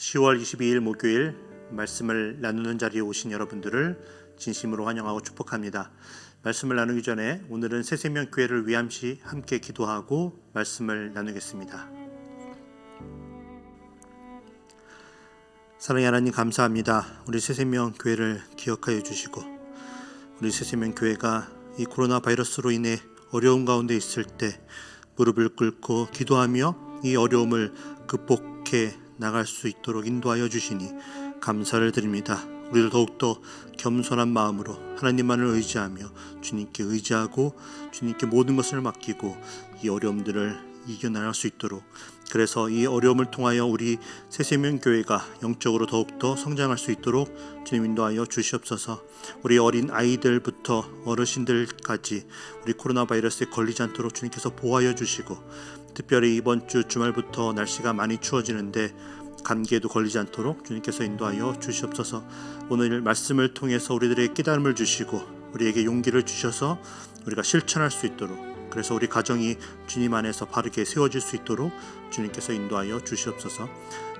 10월 22일 목요일 말씀을 나누는 자리에 오신 여러분들을 진심으로 환영하고 축복합니다. 말씀을 나누기 전에 오늘은 새생명교회를 위함시 함께 기도하고 말씀을 나누겠습니다. 사랑의 하나님 감사합니다. 우리 새생명교회를 기억하여 주시고 우리 새생명교회가 이 코로나 바이러스로 인해 어려운 가운데 있을 때 무릎을 꿇고 기도하며 이 어려움을 극복해 나갈 수 있도록 인도하여 주시니 감사를 드립니다. 우리를 더욱더 겸손한 마음으로 하나님만을 의지하며 주님께 의지하고 주님께 모든 것을 맡기고 이 어려움들을 이겨나갈 수 있도록, 그래서 이 어려움을 통하여 우리 새생명교회가 영적으로 더욱더 성장할 수 있도록 주님 인도하여 주시옵소서. 우리 어린 아이들부터 어르신들까지 우리 코로나 바이러스에 걸리지 않도록 주님께서 보호하여 주시고, 특별히 이번 주 주말부터 날씨가 많이 추워지는데 감기에도 걸리지 않도록 주님께서 인도하여 주시옵소서. 오늘 말씀을 통해서 우리들에게 깨달음을 주시고 우리에게 용기를 주셔서 우리가 실천할 수 있도록, 그래서 우리 가정이 주님 안에서 바르게 세워질 수 있도록 주님께서 인도하여 주시옵소서.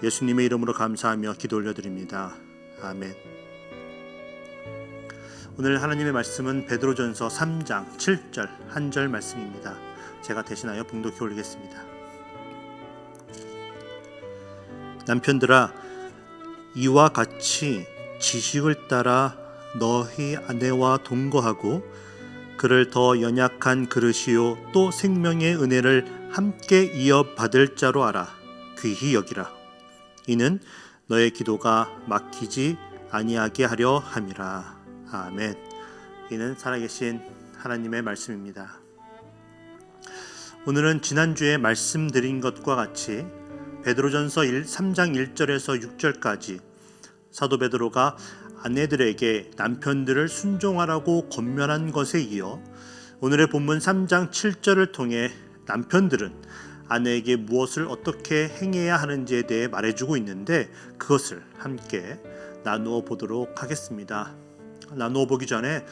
예수님의 이름으로 감사하며 기도 올려드립니다. 아멘. 오늘 하나님의 말씀은 베드로전서 3장 7절 한 절 말씀입니다. 제가 대신하여 봉독해 올리겠습니다. 남편들아, 이와 같이 지식을 따라 너희 아내와 동거하고 그를 더 연약한 그릇이요 또 생명의 은혜를 함께 이어받을 자로 알아 귀히 여기라. 이는 너의 기도가 막히지 아니하게 하려 함이라. 아멘. 이는 살아계신 하나님의 말씀입니다. 오늘은 지난주에 말씀드린 것과 같이 베드로전서 3장 1절에서 6절까지 사도 베드로가 아내들에게 남편들을 순종하라고 권면한 것에 이어 오늘의 본문 3장 7절을 통해 남편들은 아내에게 무엇을 어떻게 행해야 하는지에 대해 말해주고 있는데, 그것을 함께 나누어 보도록 하겠습니다. 나누어 보기 전에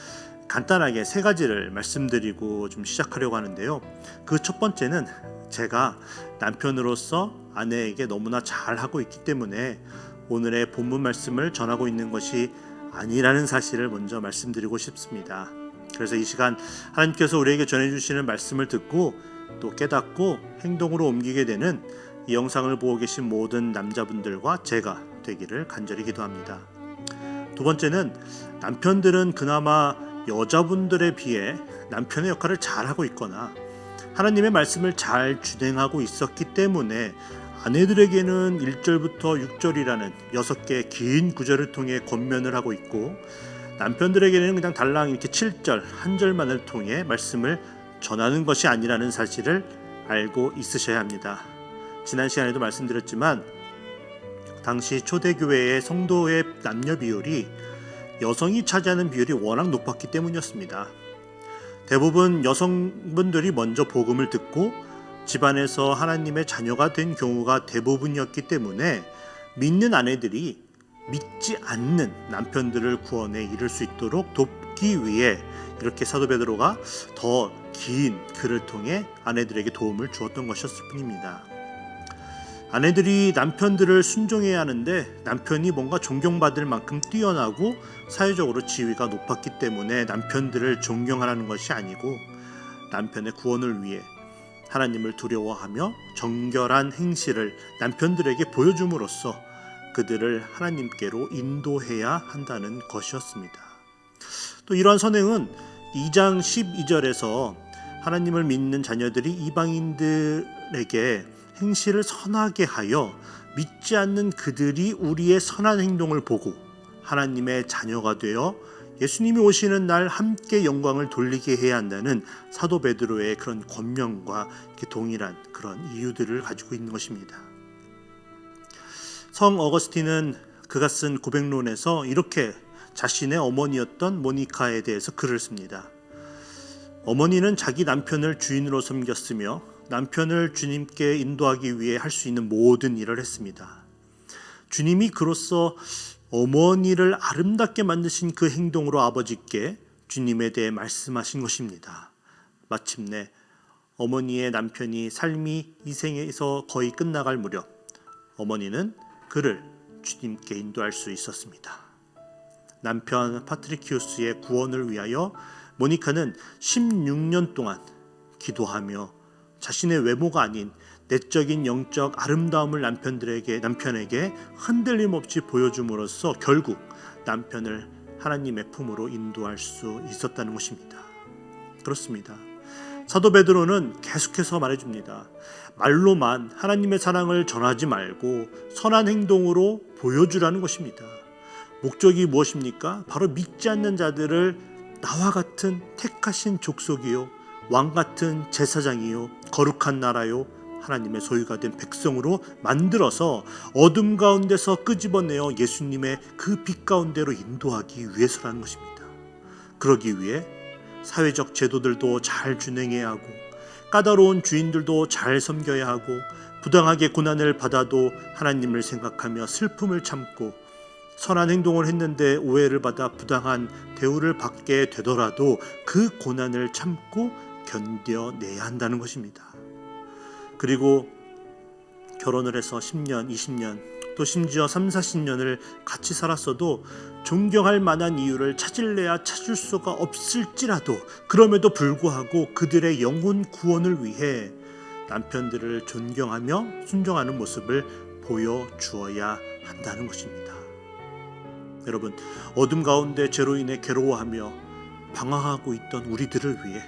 간단하게 세 가지를 말씀드리고 좀 시작하려고 하는데요. 그 첫 번째는 제가 남편으로서 아내에게 너무나 잘하고 있기 때문에 오늘의 본문 말씀을 전하고 있는 것이 아니라는 사실을 먼저 말씀드리고 싶습니다. 그래서 이 시간 하나님께서 우리에게 전해주시는 말씀을 듣고 또 깨닫고 행동으로 옮기게 되는 이 영상을 보고 계신 모든 남자분들과 제가 되기를 간절히 기도합니다. 두 번째는 남편들은 그나마 여자분들에 비해 남편의 역할을 잘하고 있거나 하나님의 말씀을 잘 준행하고 있었기 때문에 아내들에게는 1절부터 6절이라는 6개의 긴 구절을 통해 권면을 하고 있고, 남편들에게는 그냥 달랑 이렇게 7절 한 절만을 통해 말씀을 전하는 것이 아니라는 사실을 알고 있으셔야 합니다. 지난 시간에도 말씀드렸지만 당시 초대교회의 성도의 남녀 비율이 여성이 차지하는 비율이 워낙 높았기 때문이었습니다. 대부분 여성분들이 먼저 복음을 듣고 집안에서 하나님의 자녀가 된 경우가 대부분이었기 때문에 믿는 아내들이 믿지 않는 남편들을 구원에 이를 수 있도록 돕기 위해 이렇게 사도 베드로가 더 긴 글을 통해 아내들에게 도움을 주었던 것이었을 뿐입니다. 아내들이 남편들을 순종해야 하는데 남편이 뭔가 존경받을 만큼 뛰어나고 사회적으로 지위가 높았기 때문에 남편들을 존경하라는 것이 아니고, 남편의 구원을 위해 하나님을 두려워하며 정결한 행실을 남편들에게 보여줌으로써 그들을 하나님께로 인도해야 한다는 것이었습니다. 또 이러한 선행은 2장 12절에서 하나님을 믿는 자녀들이 이방인들에게 행실을 선하게 하여 믿지 않는 그들이 우리의 선한 행동을 보고 하나님의 자녀가 되어 예수님이 오시는 날 함께 영광을 돌리게 해야 한다는 사도 베드로의 그런 권면과 동일한 그런 이유들을 가지고 있는 것입니다. 성 어거스틴은 그가 쓴 고백론에서 이렇게 자신의 어머니였던 모니카에 대해서 글을 씁니다. 어머니는 자기 남편을 주인으로 섬겼으며 남편을 주님께 인도하기 위해 할 수 있는 모든 일을 했습니다. 주님이 그로써 어머니를 아름답게 만드신 그 행동으로 아버지께 주님에 대해 말씀하신 것입니다. 마침내 어머니의 남편이 삶이 이 생에서 거의 끝나갈 무렵 어머니는 그를 주님께 인도할 수 있었습니다. 남편 파트리키우스의 구원을 위하여 모니카는 16년 동안 기도하며 자신의 외모가 아닌 내적인 영적 아름다움을 남편에게 흔들림 없이 보여줌으로써 결국 남편을 하나님의 품으로 인도할 수 있었다는 것입니다. 그렇습니다. 사도 베드로는 계속해서 말해줍니다. 말로만 하나님의 사랑을 전하지 말고 선한 행동으로 보여주라는 것입니다. 목적이 무엇입니까? 바로 믿지 않는 자들을 나와 같은 택하신 족속이요 왕 같은 제사장이요 거룩한 나라요 하나님의 소유가 된 백성으로 만들어서 어둠 가운데서 끄집어내어 예수님의 그 빛 가운데로 인도하기 위해서라는 것입니다. 그러기 위해 사회적 제도들도 잘 준행해야 하고 까다로운 주인들도 잘 섬겨야 하고 부당하게 고난을 받아도 하나님을 생각하며 슬픔을 참고 선한 행동을 했는데 오해를 받아 부당한 대우를 받게 되더라도 그 고난을 참고 견뎌내야 한다는 것입니다. 그리고 결혼을 해서 10년, 20년 또 심지어 3, 40년을 같이 살았어도 존경할 만한 이유를 찾을래야 찾을 수가 없을지라도 그럼에도 불구하고 그들의 영혼 구원을 위해 남편들을 존경하며 순종하는 모습을 보여주어야 한다는 것입니다. 여러분, 어둠 가운데 죄로 인해 괴로워하며 방황하고 있던 우리들을 위해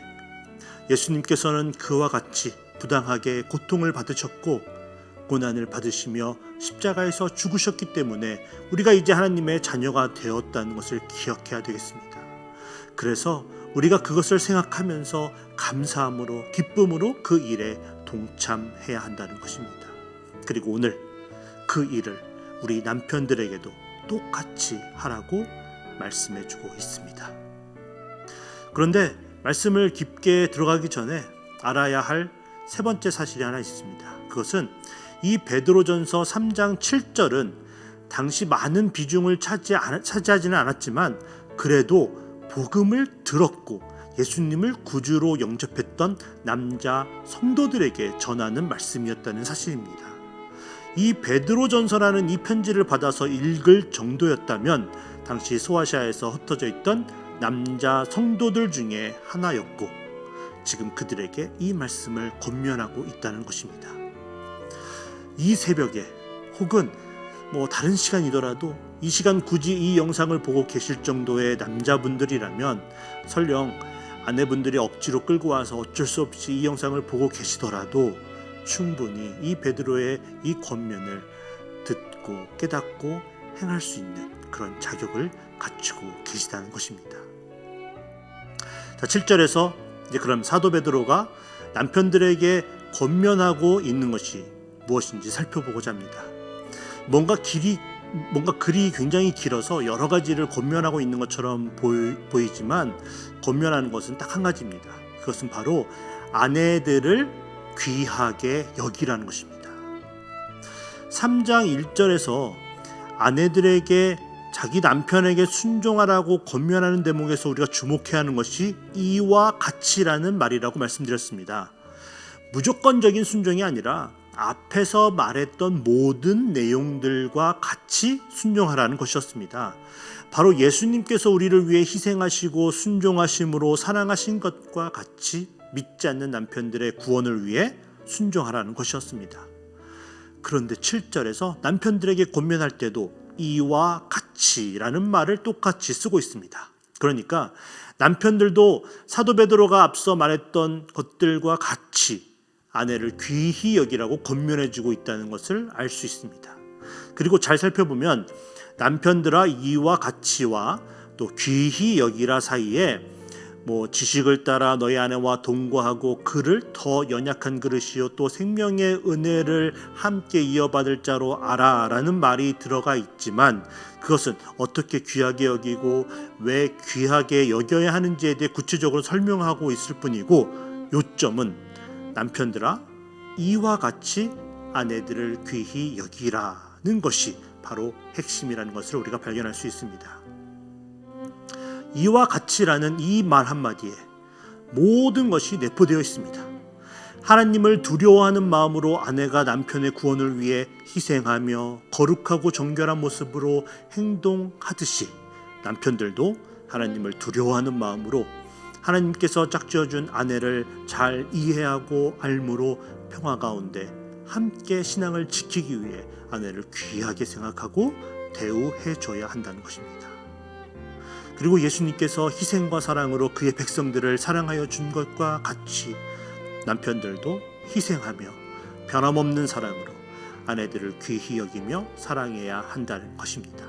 예수님께서는 그와 같이 부당하게 고통을 받으셨고 고난을 받으시며 십자가에서 죽으셨기 때문에 우리가 이제 하나님의 자녀가 되었다는 것을 기억해야 되겠습니다. 그래서 우리가 그것을 생각하면서 감사함으로 기쁨으로 그 일에 동참해야 한다는 것입니다. 그리고 오늘 그 일을 우리 남편들에게도 똑같이 하라고 말씀해주고 있습니다. 그런데 말씀을 깊게 들어가기 전에 알아야 할 세 번째 사실이 하나 있습니다. 그것은 이 베드로전서 3장 7절은 당시 많은 비중을 차지하지는 않았지만 그래도 복음을 들었고 예수님을 구주로 영접했던 남자 성도들에게 전하는 말씀이었다는 사실입니다. 이 베드로전서라는 이 편지를 받아서 읽을 정도였다면 당시 소아시아에서 흩어져 있던 남자 성도들 중에 하나였고 지금 그들에게 이 말씀을 권면하고 있다는 것입니다. 이 새벽에 혹은 다른 시간이더라도 이 시간 굳이 이 영상을 보고 계실 정도의 남자분들이라면 설령 아내분들이 억지로 끌고 와서 어쩔 수 없이 이 영상을 보고 계시더라도 충분히 이 베드로의 이 권면을 듣고 깨닫고 행할 수 있는 그런 자격을 갖추고 계시다는 것입니다. 자, 7절에서 이제 그럼 사도 베드로가 남편들에게 권면하고 있는 것이 무엇인지 살펴보고자 합니다. 뭔가 글이 굉장히 길어서 여러 가지를 권면하고 있는 것처럼 보이지만 권면하는 것은 딱 한 가지입니다. 그것은 바로 아내들을 귀하게 여기라는 것입니다. 3장 1절에서 아내들에게 자기 남편에게 순종하라고 권면하는 대목에서 우리가 주목해야 하는 것이 이와 같이라는 말이라고 말씀드렸습니다. 무조건적인 순종이 아니라 앞에서 말했던 모든 내용들과 같이 순종하라는 것이었습니다. 바로 예수님께서 우리를 위해 희생하시고 순종하심으로 사랑하신 것과 같이 믿지 않는 남편들의 구원을 위해 순종하라는 것이었습니다. 그런데 7절에서 남편들에게 권면할 때도 이와 같이라는 말을 똑같이 쓰고 있습니다. 그러니까 남편들도 사도 베드로가 앞서 말했던 것들과 같이 아내를 귀히 여기라고 권면해주고 있다는 것을 알 수 있습니다. 그리고 잘 살펴보면 남편들아 이와 같이와 또 귀히 여기라 사이에 지식을 따라 너희 아내와 동거하고 그를 더 연약한 그릇이요 또 생명의 은혜를 함께 이어받을 자로 알아라는 말이 들어가 있지만 그것은 어떻게 귀하게 여기고 왜 귀하게 여겨야 하는지에 대해 구체적으로 설명하고 있을 뿐이고 요점은 남편들아 이와 같이 아내들을 귀히 여기라는 것이 바로 핵심이라는 것을 우리가 발견할 수 있습니다. 이와 같이라는 이 말 한마디에 모든 것이 내포되어 있습니다. 하나님을 두려워하는 마음으로 아내가 남편의 구원을 위해 희생하며 거룩하고 정결한 모습으로 행동하듯이 남편들도 하나님을 두려워하는 마음으로 하나님께서 짝지어준 아내를 잘 이해하고 알므로 평화 가운데 함께 신앙을 지키기 위해 아내를 귀하게 생각하고 대우해줘야 한다는 것입니다. 그리고 예수님께서 희생과 사랑으로 그의 백성들을 사랑하여 준 것과 같이 남편들도 희생하며 변함없는 사랑으로 아내들을 귀히 여기며 사랑해야 한다는 것입니다.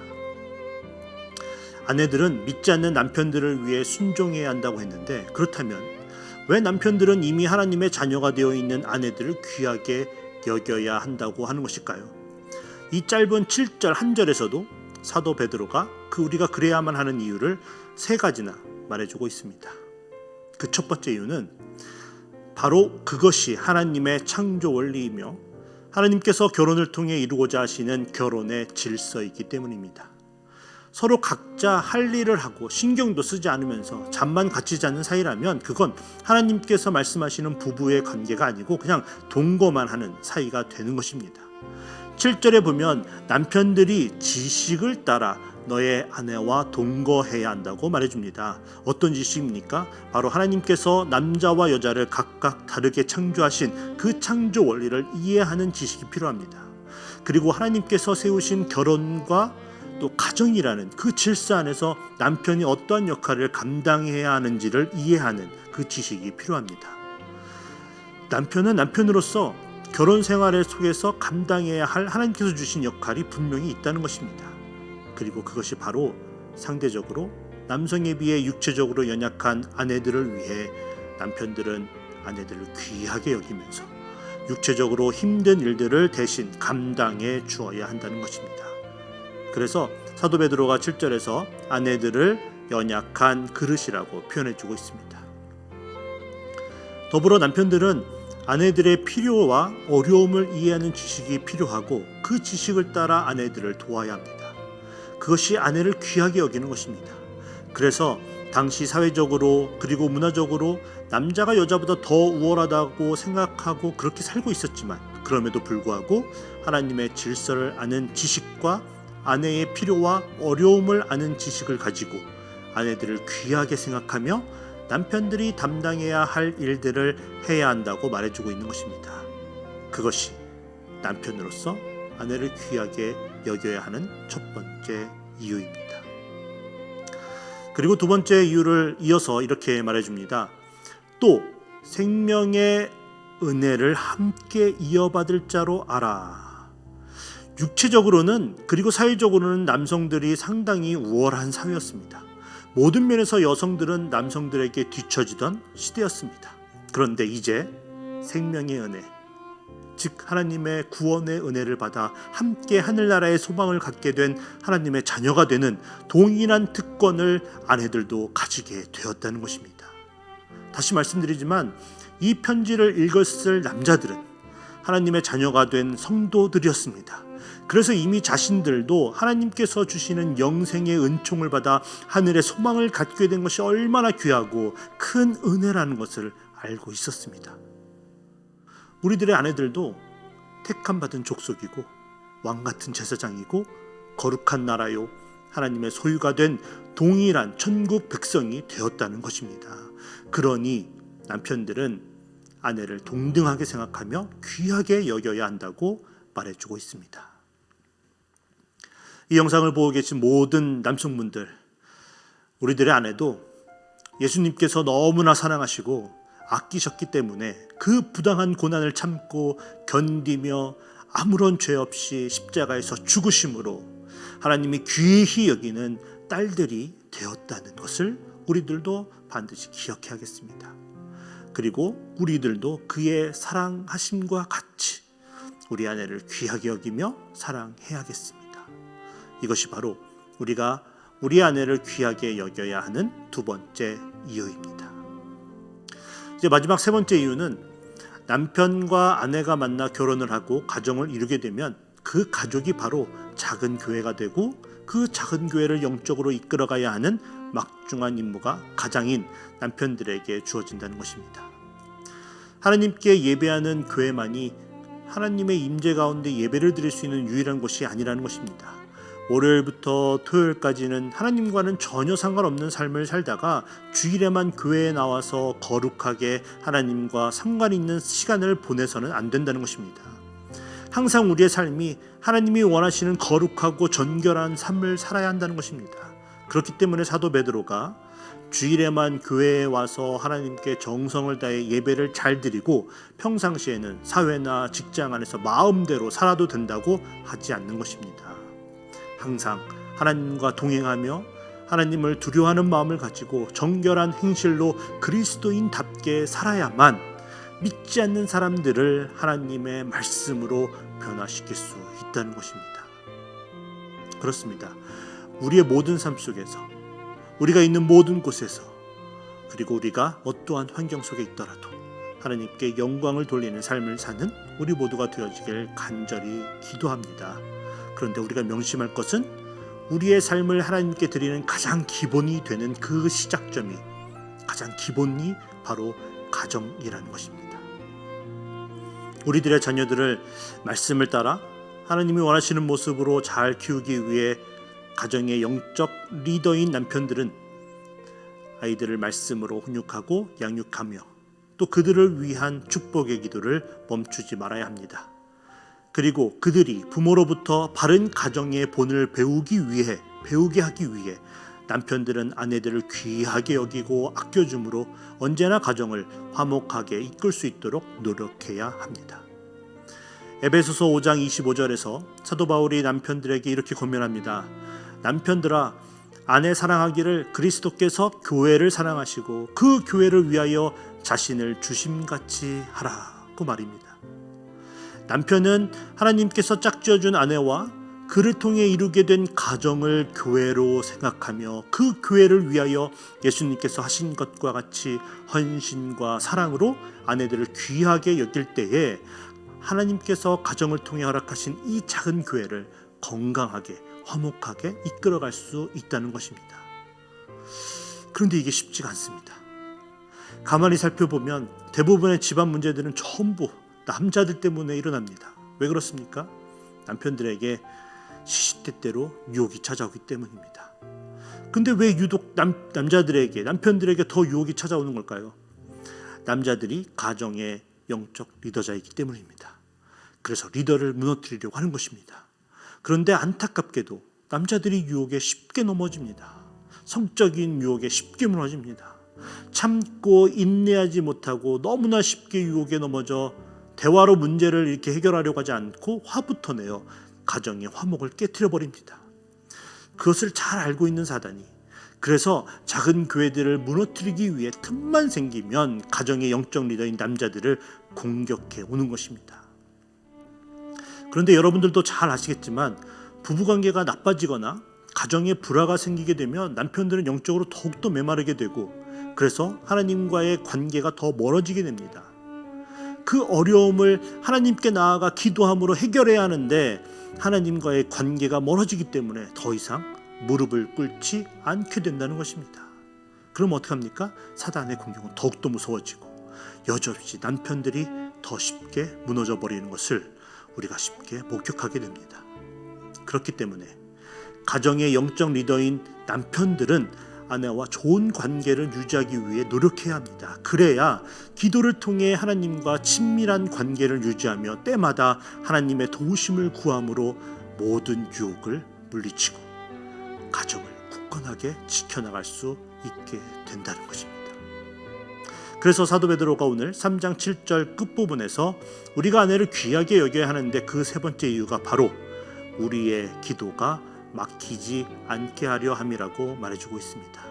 아내들은 믿지 않는 남편들을 위해 순종해야 한다고 했는데, 그렇다면 왜 남편들은 이미 하나님의 자녀가 되어 있는 아내들을 귀하게 여겨야 한다고 하는 것일까요? 이 짧은 7절 한 절에서도 사도 베드로가 우리가 그래야만 하는 이유를 3가지나 말해주고 있습니다. 그 첫 번째 이유는 바로 그것이 하나님의 창조 원리이며 하나님께서 결혼을 통해 이루고자 하시는 결혼의 질서이기 때문입니다. 서로 각자 할 일을 하고 신경도 쓰지 않으면서 잠만 같이 자는 사이라면 그건 하나님께서 말씀하시는 부부의 관계가 아니고 그냥 동거만 하는 사이가 되는 것입니다. 7절에 보면 남편들이 지식을 따라 너의 아내와 동거해야 한다고 말해줍니다. 어떤 지식입니까? 바로 하나님께서 남자와 여자를 각각 다르게 창조하신 그 창조 원리를 이해하는 지식이 필요합니다. 그리고 하나님께서 세우신 결혼과 또 가정이라는 그 질서 안에서 남편이 어떠한 역할을 감당해야 하는지를 이해하는 그 지식이 필요합니다. 남편은 남편으로서 결혼 생활 속에서 감당해야 할 하나님께서 주신 역할이 분명히 있다는 것입니다. 그리고 그것이 바로 상대적으로 남성에 비해 육체적으로 연약한 아내들을 위해 남편들은 아내들을 귀하게 여기면서 육체적으로 힘든 일들을 대신 감당해 주어야 한다는 것입니다. 그래서 사도 베드로가 7절에서 아내들을 연약한 그릇이라고 표현해주고 있습니다. 더불어 남편들은 아내들의 필요와 어려움을 이해하는 지식이 필요하고 그 지식을 따라 아내들을 도와야 합니다. 그것이 아내를 귀하게 여기는 것입니다. 그래서 당시 사회적으로 그리고 문화적으로 남자가 여자보다 더 우월하다고 생각하고 그렇게 살고 있었지만, 그럼에도 불구하고 하나님의 질서를 아는 지식과 아내의 필요와 어려움을 아는 지식을 가지고 아내들을 귀하게 생각하며 남편들이 담당해야 할 일들을 해야 한다고 말해주고 있는 것입니다. 그것이 남편으로서 아내를 귀하게 여겨야 하는 첫 번째 이유입니다. 그리고 두 번째 이유를 이어서 이렇게 말해줍니다. 또 생명의 은혜를 함께 이어받을 자로 알아. 육체적으로는 그리고 사회적으로는 남성들이 상당히 우월한 사회였습니다. 모든 면에서 여성들은 남성들에게 뒤처지던 시대였습니다. 그런데 이제 생명의 은혜, 즉 하나님의 구원의 은혜를 받아 함께 하늘나라의 소망을 갖게 된 하나님의 자녀가 되는 동일한 특권을 아내들도 가지게 되었다는 것입니다. 다시 말씀드리지만 이 편지를 읽었을 남자들은 하나님의 자녀가 된 성도들이었습니다. 그래서 이미 자신들도 하나님께서 주시는 영생의 은총을 받아 하늘의 소망을 갖게 된 것이 얼마나 귀하고 큰 은혜라는 것을 알고 있었습니다. 우리들의 아내들도 택함 받은 족속이고 왕같은 제사장이고 거룩한 나라요 하나님의 소유가 된 동일한 천국 백성이 되었다는 것입니다. 그러니 남편들은 아내를 동등하게 생각하며 귀하게 여겨야 한다고 말해주고 있습니다. 이 영상을 보고 계신 모든 남성분들, 우리들의 아내도 예수님께서 너무나 사랑하시고 아끼셨기 때문에 그 부당한 고난을 참고 견디며 아무런 죄 없이 십자가에서 죽으심으로 하나님이 귀히 여기는 딸들이 되었다는 것을 우리들도 반드시 기억해야겠습니다. 그리고 우리들도 그의 사랑하심과 같이 우리 아내를 귀하게 여기며 사랑해야겠습니다. 이것이 바로 우리가 우리 아내를 귀하게 여겨야 하는 두 번째 이유입니다. 이제 마지막 세 번째 이유는 남편과 아내가 만나 결혼을 하고 가정을 이루게 되면 그 가족이 바로 작은 교회가 되고 그 작은 교회를 영적으로 이끌어가야 하는 막중한 임무가 가장인 남편들에게 주어진다는 것입니다. 하나님께 예배하는 교회만이 하나님의 임재 가운데 예배를 드릴 수 있는 유일한 곳이 아니라는 것입니다. 월요일부터 토요일까지는 하나님과는 전혀 상관없는 삶을 살다가 주일에만 교회에 나와서 거룩하게 하나님과 상관 있는 시간을 보내서는 안 된다는 것입니다. 항상 우리의 삶이 하나님이 원하시는 거룩하고 전결한 삶을 살아야 한다는 것입니다. 그렇기 때문에 사도 베드로가 주일에만 교회에 와서 하나님께 정성을 다해 예배를 잘 드리고 평상시에는 사회나 직장 안에서 마음대로 살아도 된다고 하지 않는 것입니다. 항상 하나님과 동행하며 하나님을 두려워하는 마음을 가지고 정결한 행실로 그리스도인답게 살아야만 믿지 않는 사람들을 하나님의 말씀으로 변화시킬 수 있다는 것입니다. 그렇습니다. 우리의 모든 삶 속에서, 우리가 있는 모든 곳에서, 그리고 우리가 어떠한 환경 속에 있더라도 하나님께 영광을 돌리는 삶을 사는 우리 모두가 되어지길 간절히 기도합니다. 그런데 우리가 명심할 것은 우리의 삶을 하나님께 드리는 가장 기본이 되는 그 시작점이, 가장 기본이 바로 가정이라는 것입니다. 우리들의 자녀들을 말씀을 따라 하나님이 원하시는 모습으로 잘 키우기 위해 가정의 영적 리더인 남편들은 아이들을 말씀으로 훈육하고 양육하며 또 그들을 위한 축복의 기도를 멈추지 말아야 합니다. 그리고 그들이 부모로부터 바른 가정의 본을 배우게 하기 위해 남편들은 아내들을 귀하게 여기고 아껴줌으로 언제나 가정을 화목하게 이끌 수 있도록 노력해야 합니다. 에베소서 5장 25절에서 사도 바울이 남편들에게 이렇게 권면합니다. 남편들아, 아내 사랑하기를 그리스도께서 교회를 사랑하시고 그 교회를 위하여 자신을 주심같이 하라고 말입니다. 남편은 하나님께서 짝지어준 아내와 그를 통해 이루게 된 가정을 교회로 생각하며 그 교회를 위하여 예수님께서 하신 것과 같이 헌신과 사랑으로 아내들을 귀하게 여길 때에 하나님께서 가정을 통해 허락하신 이 작은 교회를 건강하게 화목하게 이끌어갈 수 있다는 것입니다. 그런데 이게 쉽지가 않습니다. 가만히 살펴보면 대부분의 집안 문제들은 전부 남자들 때문에 일어납니다. 왜 그렇습니까? 남편들에게 시시때때로 유혹이 찾아오기 때문입니다. 근데 왜 유독 남편들에게 더 유혹이 찾아오는 걸까요? 남자들이 가정의 영적 리더자이기 때문입니다. 그래서 리더를 무너뜨리려고 하는 것입니다. 그런데 안타깝게도 남자들이 유혹에 쉽게 넘어집니다. 성적인 유혹에 쉽게 무너집니다. 참고 인내하지 못하고 너무나 쉽게 유혹에 넘어져 대화로 문제를 이렇게 해결하려고 하지 않고 화부터 내어 가정의 화목을 깨트려 버립니다. 그것을 잘 알고 있는 사단이 그래서 작은 교회들을 무너뜨리기 위해 틈만 생기면 가정의 영적 리더인 남자들을 공격해 오는 것입니다. 그런데 여러분들도 잘 아시겠지만 부부관계가 나빠지거나 가정에 불화가 생기게 되면 남편들은 영적으로 더욱더 메마르게 되고 그래서 하나님과의 관계가 더 멀어지게 됩니다. 그 어려움을 하나님께 나아가 기도함으로 해결해야 하는데 하나님과의 관계가 멀어지기 때문에 더 이상 무릎을 꿇지 않게 된다는 것입니다. 그럼 어떡합니까? 사단의 공격은 더욱더 무서워지고 여전히 남편들이 더 쉽게 무너져 버리는 것을 우리가 쉽게 목격하게 됩니다. 그렇기 때문에 가정의 영적 리더인 남편들은 아내와 좋은 관계를 유지하기 위해 노력해야 합니다. 그래야 기도를 통해 하나님과 친밀한 관계를 유지하며 때마다 하나님의 도우심을 구함으로 모든 유혹을 물리치고 가정을 굳건하게 지켜나갈 수 있게 된다는 것입니다. 그래서 사도 베드로가 오늘 3장 7절 끝부분에서 우리가 아내를 귀하게 여겨야 하는데 그 세 번째 이유가 바로 우리의 기도가 막히지 않게 하려 함이라고 말해주고 있습니다.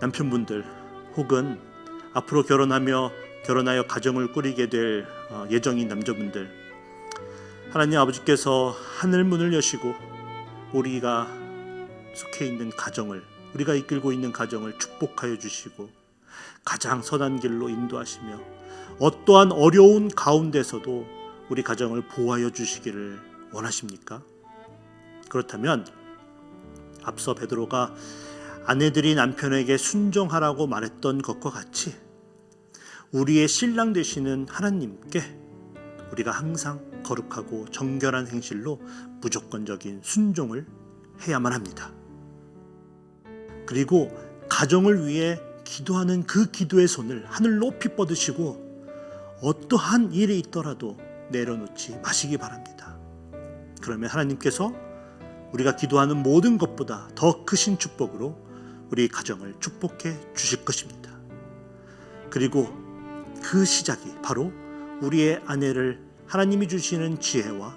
남편분들 혹은 앞으로 결혼하여 가정을 꾸리게 될 예정인 남자분들, 하나님 아버지께서 하늘문을 여시고 우리가 속해 있는 가정을, 우리가 이끌고 있는 가정을 축복하여 주시고 가장 선한 길로 인도하시며 어떠한 어려운 가운데서도 우리 가정을 보호하여 주시기를 원하십니까? 그렇다면 앞서 베드로가 아내들이 남편에게 순종하라고 말했던 것과 같이 우리의 신랑 되시는 하나님께 우리가 항상 거룩하고 정결한 행실로 무조건적인 순종을 해야만 합니다. 그리고 가정을 위해 기도하는 그 기도의 손을 하늘 높이 뻗으시고 어떠한 일이 있더라도 내려놓지 마시기 바랍니다. 그러면 하나님께서 우리가 기도하는 모든 것보다 더 크신 축복으로 우리 가정을 축복해 주실 것입니다. 그리고 그 시작이 바로 우리의 아내를 하나님이 주시는 지혜와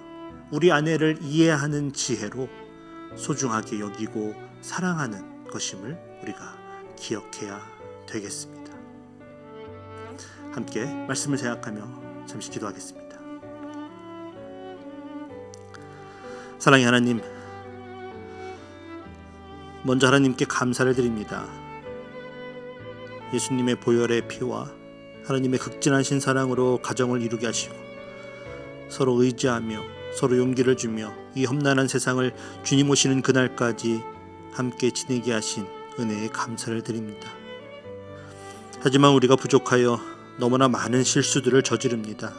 우리 아내를 이해하는 지혜로 소중하게 여기고 사랑하는 것임을 우리가 기억해야 되겠습니다. 함께 말씀을 생각하며 잠시 기도하겠습니다. 사랑의 하나님, 먼저 하나님께 감사를 드립니다. 예수님의 보혈의 피와 하나님의 극진하신 사랑으로 가정을 이루게 하시고 서로 의지하며 서로 용기를 주며 이 험난한 세상을 주님 오시는 그날까지 함께 지내게 하신 은혜에 감사를 드립니다. 하지만 우리가 부족하여 너무나 많은 실수들을 저지릅니다.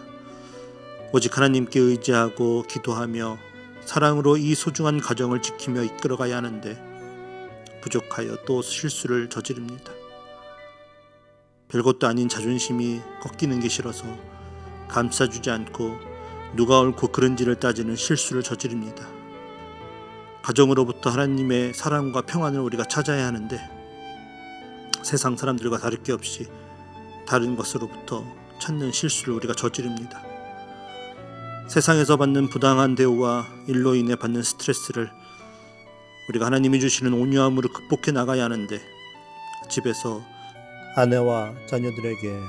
오직 하나님께 의지하고 기도하며 사랑으로 이 소중한 가정을 지키며 이끌어가야 하는데 부족하여 또 실수를 저지릅니다. 별것도 아닌 자존심이 꺾이는 게 싫어서 감싸주지 않고 누가 옳고 그른지를 따지는 실수를 저지릅니다. 가정으로부터 하나님의 사랑과 평안을 우리가 찾아야 하는데 세상 사람들과 다를 게 없이 다른 것으로부터 찾는 실수를 우리가 저지릅니다. 세상에서 받는 부당한 대우와 일로 인해 받는 스트레스를 우리가 하나님이 주시는 온유함으로 극복해 나가야 하는데 집에서 아내와 자녀들에게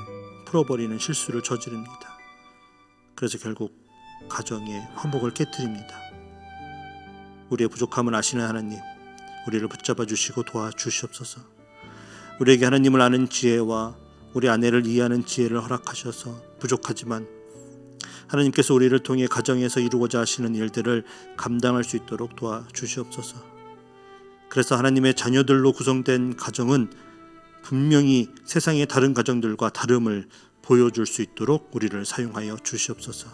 풀어버리는 실수를 저지릅니다. 그래서 결국 가정의 화목을 깨트립니다. 우리의 부족함을 아시는 하나님, 우리를 붙잡아 주시고 도와주시옵소서. 우리에게 하나님을 아는 지혜와 우리 아내를 이해하는 지혜를 허락하셔서 부족하지만 하나님께서 우리를 통해 가정에서 이루고자 하시는 일들을 감당할 수 있도록 도와주시옵소서. 그래서 하나님의 자녀들로 구성된 가정은 분명히 세상의 다른 가정들과 다름을 보여줄 수 있도록 우리를 사용하여 주시옵소서.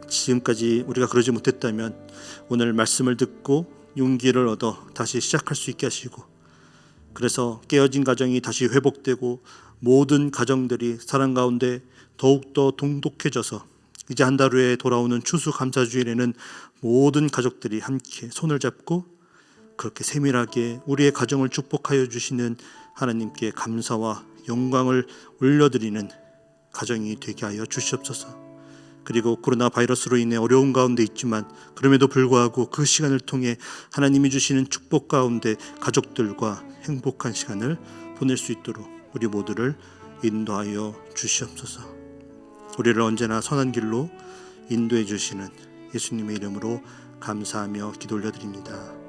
지금까지 우리가 그러지 못했다면 오늘 말씀을 듣고 용기를 얻어 다시 시작할 수 있게 하시고, 그래서 깨어진 가정이 다시 회복되고 모든 가정들이 사랑 가운데 더욱더 동독해져서 이제 한 달 후에 돌아오는 추수감사주일에는 모든 가족들이 함께 손을 잡고 그렇게 세밀하게 우리의 가정을 축복하여 주시는 하나님께 감사와 영광을 올려드리는 가정이 되게 하여 주시옵소서. 그리고 코로나 바이러스로 인해 어려운 가운데 있지만 그럼에도 불구하고 그 시간을 통해 하나님이 주시는 축복 가운데 가족들과 행복한 시간을 보낼 수 있도록 우리 모두를 인도하여 주시옵소서. 우리를 언제나 선한 길로 인도해 주시는 예수님의 이름으로 감사하며 기도 올려드립니다.